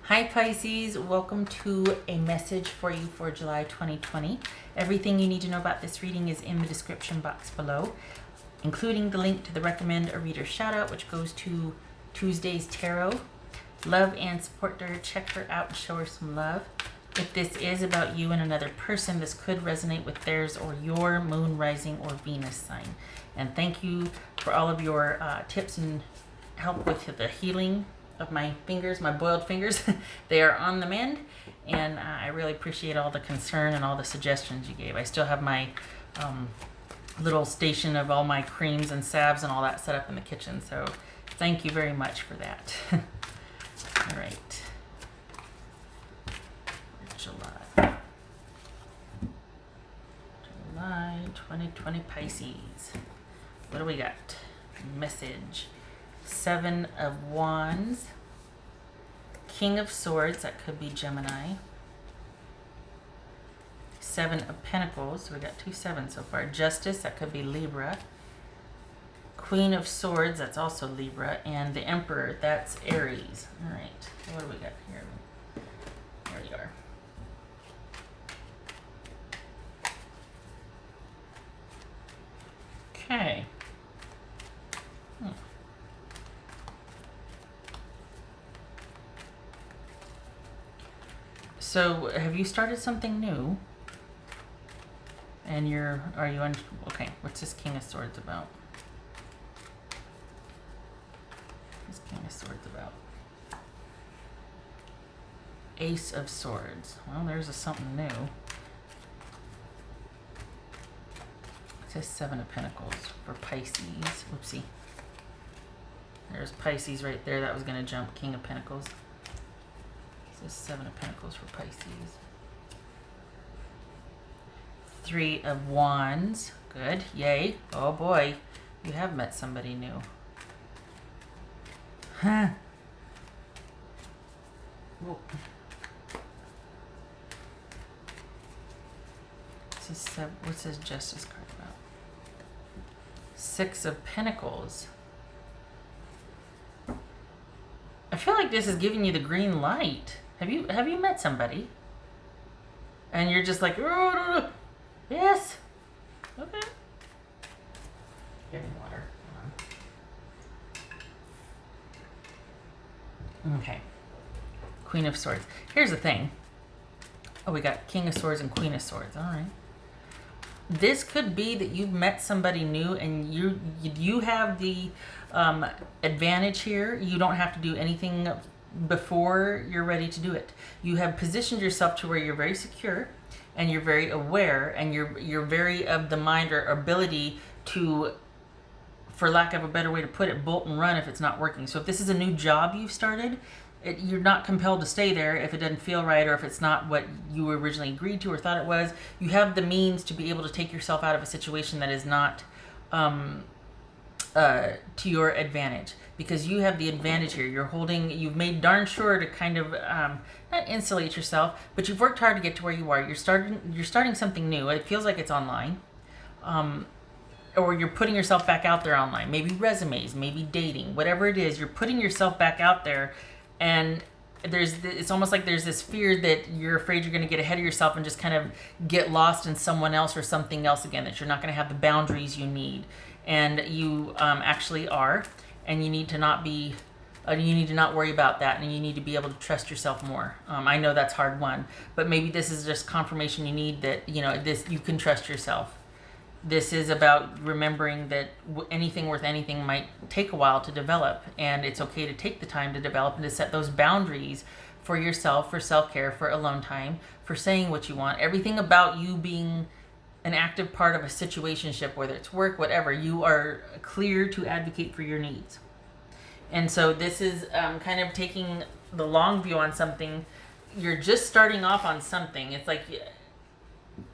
Hi Pisces, welcome to a message for you for July 2020. Everything you need to know about this reading is in the description box below, including the link to the recommend a reader shout out, which goes to Tuesday's tarot. Love and support her, check her out and show her some love. If this is about you and another person, this could resonate with theirs or your moon, rising, or Venus sign. And thank you for all of your tips and help with the healing of my fingers, my boiled fingers. They are on the mend, and I really appreciate all the concern and all the suggestions you gave. I still have my little station of all my creams and salves and all that set up in the kitchen, so thank you very much for that. All right. July 2020 Pisces. What do we got? Message. 7 of Wands, King of Swords, that could be Gemini, 7 of Pentacles, so we got 2 sevens so far, Justice, that could be Libra, Queen of Swords, that's also Libra, and the Emperor, that's Aries. All right, what do we got here? There we are. Okay. So, have you started something new? And are you okay, what's this King of Swords about? What's King of Swords about? Ace of Swords. Well, there's something new. It says 7 of Pentacles for Pisces. Oopsie. There's Pisces right there. That was going to jump. King of Pentacles. This 7 of Pentacles for Pisces. 3 of Wands. Good. Yay. Oh boy. You have met somebody new. Huh. What's this Justice card about? 6 of Pentacles. I feel like this is giving you the green light. Have you met somebody? And you're just like, oh, yes. Okay. Get me water. Okay. Queen of Swords. Here's the thing. Oh, we got King of Swords and Queen of Swords. All right. This could be that you've met somebody new and you have the advantage here. You don't have to do anything before you're ready to do it. You have positioned yourself to where you're very secure and you're very aware and you're very of the mind or ability to, for lack of a better way to put it, bolt and run if it's not working. So if this is a new job you've started, you're not compelled to stay there if it doesn't feel right or if it's not what you originally agreed to or thought it was. You have the means to be able to take yourself out of a situation that is not to your advantage, because you have the advantage here. You've made darn sure to kind of not insulate yourself, but you've worked hard to get to where you are. You're starting something new. It feels like it's online, or you're putting yourself back out there online. Maybe resumes, maybe dating, whatever it is. You're putting yourself back out there, and it's almost like there's this fear that you're afraid you're going to get ahead of yourself and just kind of get lost in someone else or something else again, that you're not going to have the boundaries you need. And you actually are, and you need to not worry about that, and you need to be able to trust yourself more. I know that's hard won, but maybe this is just confirmation you need that, you can trust yourself. This is about remembering that anything worth anything might take a while to develop, and it's okay to take the time to develop and to set those boundaries for yourself, for self-care, for alone time, for saying what you want. Everything about you being an active part of a situationship, whether it's work, whatever, you are clear to advocate for your needs. And so this is kind of taking the long view on something. You're just starting off on something. It's like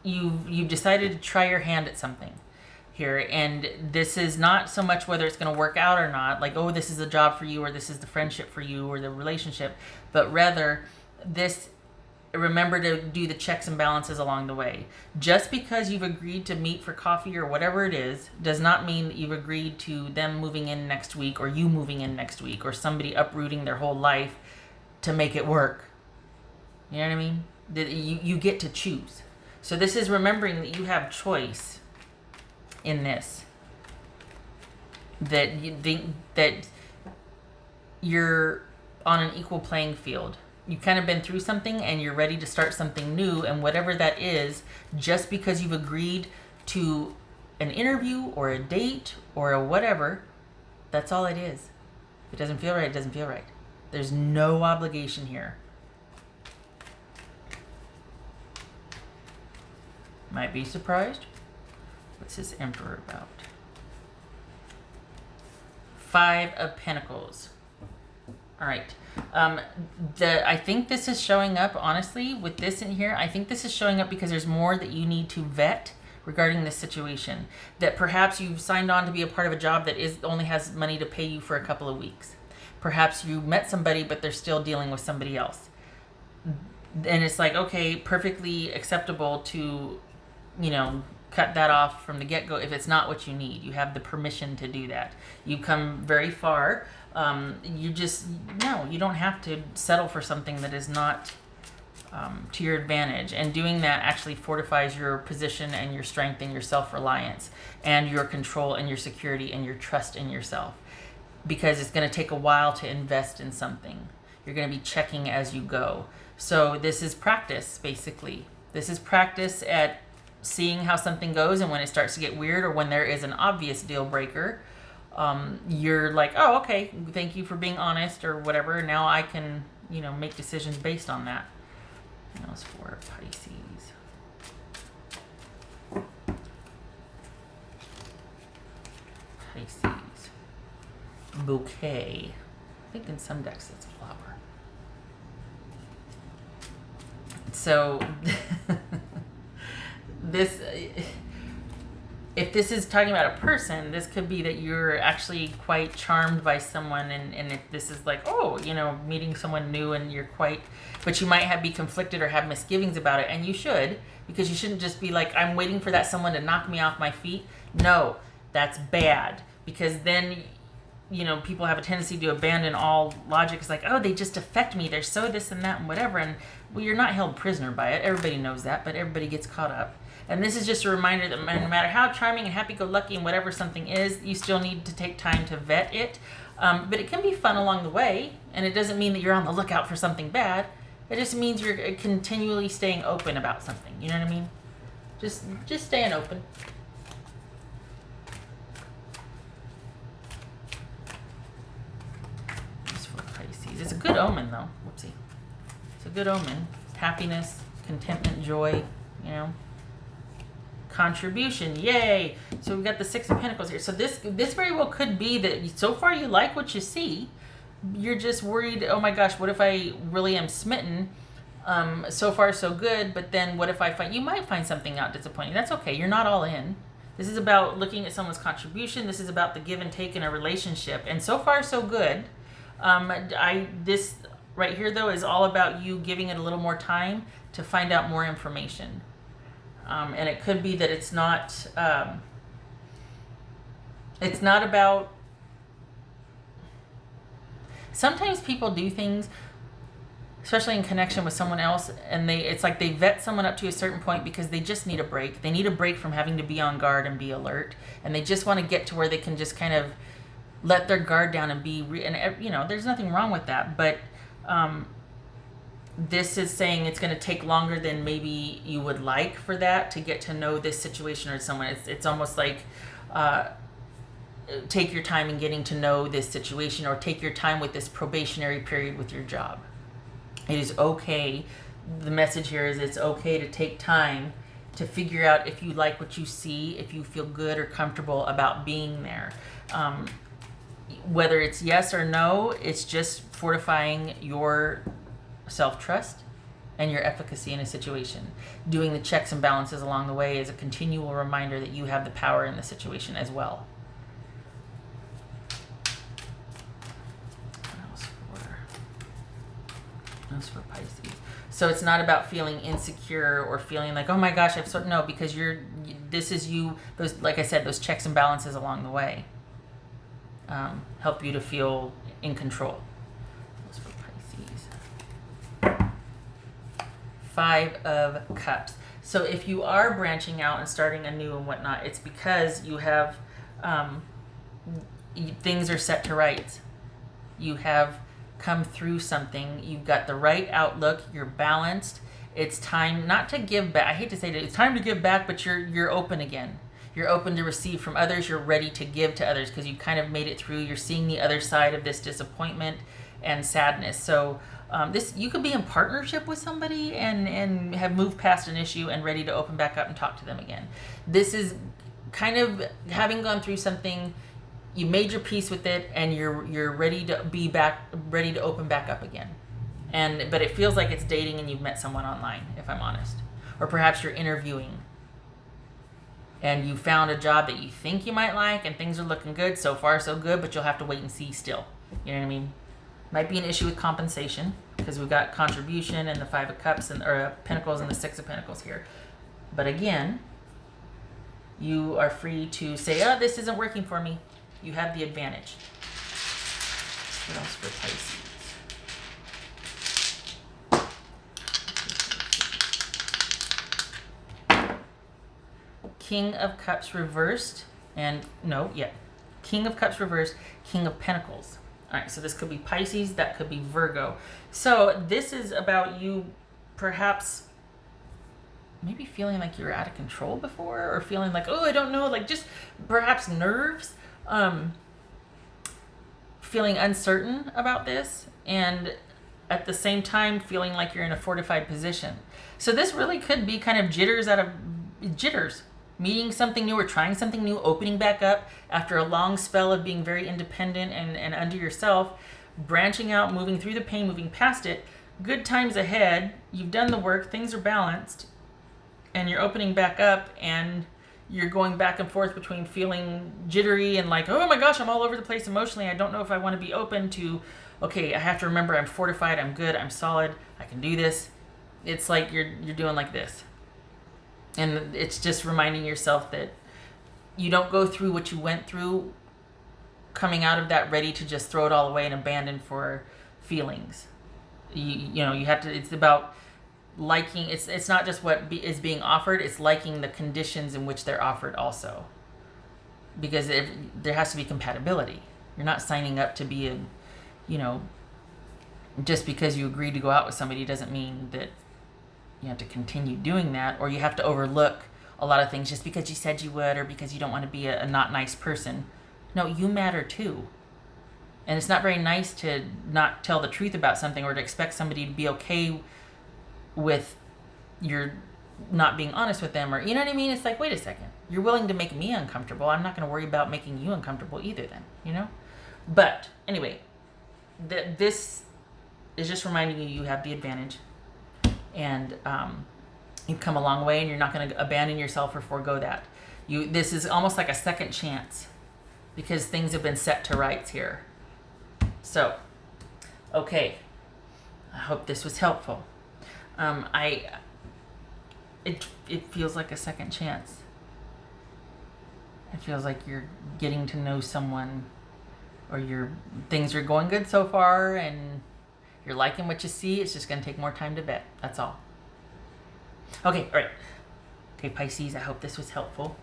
you've decided to try your hand at something here, and this is not so much whether it's going to work out or not, like, oh, this is a job for you, or this is the friendship for you, or the relationship, but rather remember to do the checks and balances along the way. Just because you've agreed to meet for coffee or whatever it is does not mean that you've agreed to them moving in next week, or you moving in next week, or somebody uprooting their whole life to make it work. You know what I mean? You get to choose. So this is remembering that you have choice in this. That you think that you're on an equal playing field. You've kind of been through something and you're ready to start something new, and whatever that is, just because you've agreed to an interview or a date or a whatever, that's all it is. If it doesn't feel right, it doesn't feel right. There's no obligation here. Might be surprised. What's this Emperor about? 5 of Pentacles. All right. I think this is showing up, honestly, with this in here. I think this is showing up because there's more that you need to vet regarding this situation. That perhaps you've signed on to be a part of a job that only has money to pay you for a couple of weeks. Perhaps you met somebody, but they're still dealing with somebody else. And it's like, okay, perfectly acceptable to, cut that off from the get-go if it's not what you need. You have the permission to do that. You've come very far. You don't have to settle for something that is not to your advantage. And doing that actually fortifies your position and your strength and your self-reliance and your control and your security and your trust in yourself. Because it's going to take a while to invest in something. You're going to be checking as you go. So this is practice, basically. This is practice at seeing how something goes, and when it starts to get weird or when there is an obvious deal breaker, you're like, oh, okay, thank you for being honest or whatever. Now I can, make decisions based on that. That was for Pisces. Pisces. Bouquet. I think in some decks it's a flower. So if this is talking about a person, this could be that you're actually quite charmed by someone, and if this is like, meeting someone new, and but you might be conflicted or have misgivings about it, and you should, because you shouldn't just be like, I'm waiting for that someone to knock me off my feet. No, that's bad, because then people have a tendency to abandon all logic. It's like, oh, they just affect me. They're so this and that and whatever. And you're not held prisoner by it. Everybody knows that, but everybody gets caught up. And this is just a reminder that no matter how charming and happy-go-lucky and whatever something is, you still need to take time to vet it. But it can be fun along the way. And it doesn't mean that you're on the lookout for something bad. It just means you're continually staying open about something. You know what I mean? Just staying open. It's a good omen, though. Whoopsie. It's a good omen. Happiness, contentment, joy, Contribution, yay! So we've got the 6 of Pentacles here. So this very well could be that so far you like what you see. You're just worried, oh my gosh, what if I really am smitten? So far so good, but then what if you might find something out disappointing. That's okay. You're not all in. This is about looking at someone's contribution. This is about the give and take in a relationship. And so far so good. This right here, though, is all about you giving it a little more time to find out more information. And it could be that it's not about... Sometimes people do things, especially in connection with someone else, and it's like they vet someone up to a certain point because they just need a break. They need a break from having to be on guard and be alert. And they just want to get to where they can just kind of let their guard down and there's nothing wrong with that, but this is saying it's going to take longer than maybe you would like for that to get to know this situation or someone. It's almost like take your time in getting to know this situation, or take your time with this probationary period with your job. It is okay. The message here is it's okay to take time to figure out if you like what you see, if you feel good or comfortable about being there. Whether it's yes or no, it's just fortifying your self-trust and your efficacy in a situation. Doing the checks and balances along the way is a continual reminder that you have the power in the situation as well. What else for Pisces? So it's not about feeling insecure or feeling like, oh my gosh, no, because this is you, those, like I said, those checks and balances along the way. Help you to feel in control. That's for Pisces. Five of Cups. So if you are branching out and starting anew and whatnot, it's because you have things are set to rights. You have come through something. You've got the right outlook. You're balanced. It's time not to give back. I hate to say that it's time to give back, but you're open again. You're open to receive from others. You're ready to give to others because you kind of made it through. You're seeing the other side of this disappointment and sadness. So this, you could be in partnership with somebody and have moved past an issue and ready to open back up and talk to them again. This is kind of having gone through something. You made your peace with it, and you're ready to be back, ready to open back up again. But it feels like it's dating and you've met someone online, if I'm honest. Or perhaps you're interviewing and you found a job that you think you might like and things are looking good. So far, so good, but you'll have to wait and see still. You know what I mean? Might be an issue with compensation because we've got contribution and the Five of Cups or Pentacles and the Six of Pentacles here. But again, you are free to say, oh, this isn't working for me. You have the advantage. What else for Pisces? King of Cups reversed, and King of Cups reversed, King of Pentacles. All right, so this could be Pisces, that could be Virgo. So this is about you perhaps maybe feeling like you were out of control before, or feeling like, oh, I don't know, like just perhaps nerves, feeling uncertain about this, and at the same time feeling like you're in a fortified position. So this really could be kind of jitters, meeting something new or trying something new, opening back up after a long spell of being very independent and under yourself, branching out, moving through the pain, moving past it. Good times ahead. You've done the work. Things are balanced. And you're opening back up, and you're going back and forth between feeling jittery and like, oh my gosh, I'm all over the place emotionally. I don't know if I want to be open to, okay, I have to remember I'm fortified, I'm good, I'm solid, I can do this. It's like you're doing like this. And it's just reminding yourself that you don't go through what you went through coming out of that ready to just throw it all away and abandon for feelings. You have to, it's about liking, it's not just what is being offered, it's liking the conditions in which they're offered also. Because there has to be compatibility. You're not signing up to be just because you agreed to go out with somebody doesn't mean that you have to continue doing that, or you have to overlook a lot of things just because you said you would, or because you don't want to be a not nice person. No, you matter too. And it's not very nice to not tell the truth about something, or to expect somebody to be okay with your not being honest with them, or you know what I mean? It's like, wait a second, you're willing to make me uncomfortable. I'm not going to worry about making you uncomfortable either then, But anyway, this is just reminding you have the advantage. And you've come a long way, and you're not going to abandon yourself or forego that. This is almost like a second chance because things have been set to rights here. So, okay. I hope this was helpful. It feels like a second chance. It feels like you're getting to know someone, or things are going good so far, and you're liking what you see. It's just going to take more time to vet. That's all. Okay, all right. Okay, Pisces, I hope this was helpful.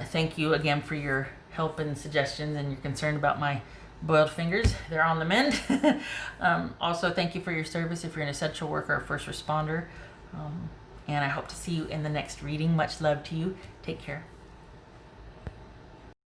Thank you again for your help and suggestions and your concern about my boiled fingers. They're on the mend. Also, thank you for your service if you're an essential worker or first responder. And I hope to see you in the next reading. Much love to you. Take care.